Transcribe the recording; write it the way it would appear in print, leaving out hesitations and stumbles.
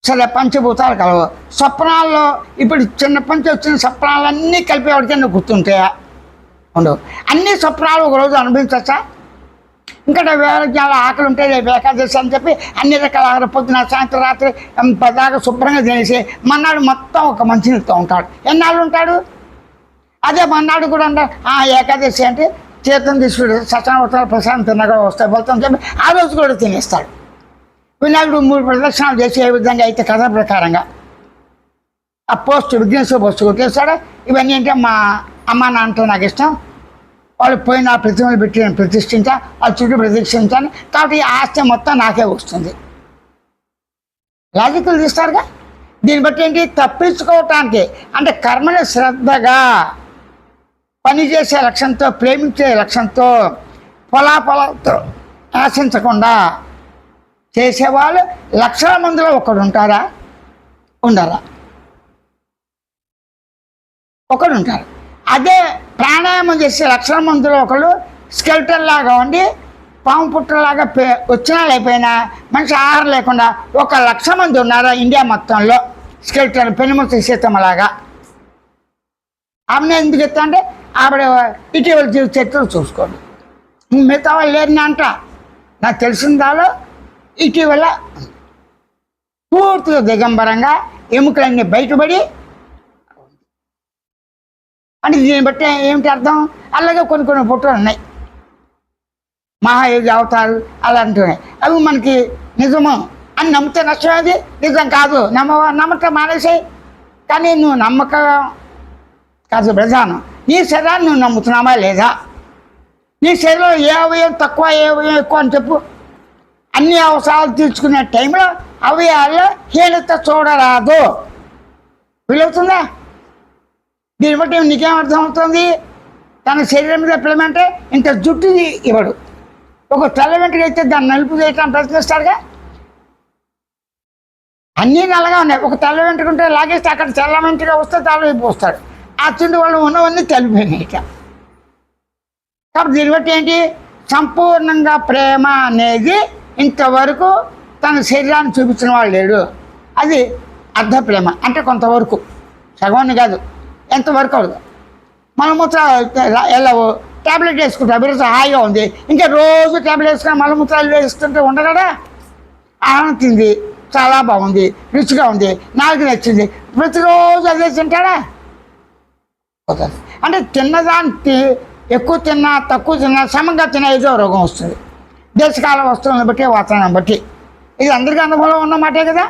సరే పంచభూతాలు కలవు. స్వప్నాల్లో ఇప్పుడు చిన్నప్పటి నుంచి వచ్చిన స్వప్నాలన్నీ కలిపి ఎవరికైనా గుర్తుంటాయా? ఉండవు. అన్ని స్వప్నాలు ఒకరోజు అనుభవించచ్చా? ఇంకా వేల జ్ఞానాల ఆకలి ఉంటే రేపు ఏకాదశి అని చెప్పి అన్ని రకాల పొద్దున సాయంత్రం రాత్రి పదాక శుభ్రంగా తినేసి మన్నాడు మొత్తం ఒక మంచినీళ్ళతో ఉంటాడు. ఎన్నాళ్ళు ఉంటాడు? అదే మన్నాడు కూడా అంటారు ఏకాదశి అంటే చేతం తీసుకుని సత్యనారాయణ ప్రసాదం తిన్నగా వస్తాయి ఫలితం చెప్పి ఆ రోజు కూడా తినేస్తాడు. వినాయకుడు 3 ప్రదక్షిణాలు చేసి ఏ విధంగా అయితే కథ ప్రకారంగా ఆ పోస్ట్ విఘ్నేశ్వర పోస్ట్ కొట్టేస్తాడు. ఇవన్నీ అంటే మా అమ్మ నాన్నతో నాకు ఇష్టం, వాళ్ళు పోయిన ప్రతిమలు పెట్టి నేను ప్రతిష్ఠించా, వాళ్ళ చుట్టూ ప్రతిష్ఠించాను కాబట్టి ఈ ఆస్తి మొత్తం నాకే వస్తుంది. లాజిక్లు తీస్తారుగా. దీన్ని బట్టి ఏంటి? తప్పించుకోవటానికి అంటే కర్మని శ్రద్ధగా పనిచేసే లక్ష్యంతో, ప్రేమించే లక్ష్యంతో, పొలాపొలాలతో ఆశించకుండా చేసేవాళ్ళు లక్షల మందిలో ఒకడు ఉంటారా? ఉండాలా? ఒకడు ఉంటారు. అదే ప్రాణాయామం చేసే లక్షల మందిలో ఒకళ్ళు స్కెల్టన్ లాగా ఉండి పాము పుట్టలాగా వచ్చినా లేకపోయినా మనిషి ఆహారం లేకుండా 1,00,000 మంది ఉన్నారా ఇండియా మొత్తంలో స్కెల్టన్ పెనుమతి సీతమ్మలాగా. ఆమెను ఎందుకు ఎత్తా అంటే ఆవిడ ఇటీవల చరిత్రలు చూసుకోండి. మిగతా వాళ్ళు లేరని అంట. నాకు తెలిసిందాలో ఇటీవల పూర్తిగా దిగంబరంగా ఎముకలన్నీ బయటపడి అంటే దీన్ని బట్టి ఏమిటి అర్థం? అలాగే కొన్ని ఫోటోలు ఉన్నాయి మహాయోగి అవతారు అలాంటివి. అవి మనకి నిజము అని నమ్మితే నష్టం. అది నిజం కాదు, నమ్మకం మానేసాయి. కానీ నువ్వు నమ్మకం కాదు ప్రధానం. నీ శరీరాన్ని నువ్వు నమ్ముతున్నావా లేదా? నీ శరీరంలో ఏ అవయవం తక్కువ ఏ అవయవం ఎక్కువ అని చెప్పు. అన్ని అవసరాలు తీర్చుకునే టైంలో అవయవాల్లో హీనత చూడరాదు. వీలవుతుందా? దీన్ని బట్టి నీకేం అర్థమవుతుంది? తన శరీరం మీద పిల్లమంటే ఇంత జుట్టు ఇవ్వడు. ఒక తెల్ల వెంట్రుక అయితే దాన్ని నలుపు చేయటానికి ప్రయత్నిస్తాడుగా. అన్నీ నల్లగా ఉన్నాయి. ఒక తెల్ల వెంట్రుక ఉంటే లాగేస్తే అక్కడ తెల్ల వెంట్రుక వస్తే తల వైపు వస్తాడు. ఆ చుండు వాళ్ళు ఉన్నవన్నీ తెలిపోయినాయి. కాబట్టి దీన్ని బట్టి ఏంటి? సంపూర్ణంగా ప్రేమ అనేది ఇంతవరకు తన శరీరాన్ని చూపించిన వాళ్ళు లేడు. అది అర్ధ ప్రేమ అంటే కొంతవరకు, సగవాన్ని కాదు, ఎంతవరకు అవుతుంది. మలమూత్ర వెళ్ళవు, ట్యాబ్లెట్ వేసుకుంటా బిరస హాయిగా ఉంది. ఇంకా రోజు ట్యాబ్లెట్ వేసుకుని మలమూత్రాలు వేస్తుంటే ఉండగడా? ఆహారం తింది చాలా బాగుంది, రుచిగా ఉంది, నాకు నచ్చింది, ప్రతిరోజు అదే తింటాడా? అంటే తిన్నదానికి ఎక్కువ తిన్నా తక్కువ తిన్నా సమంగా తిన్నా ఏదో రోగం వస్తుంది. దేశకాల వస్తువులను బట్టి వాతావరణం బట్టి. ఇది అందరికీ అనుభవం ఉన్నమాటే కదా.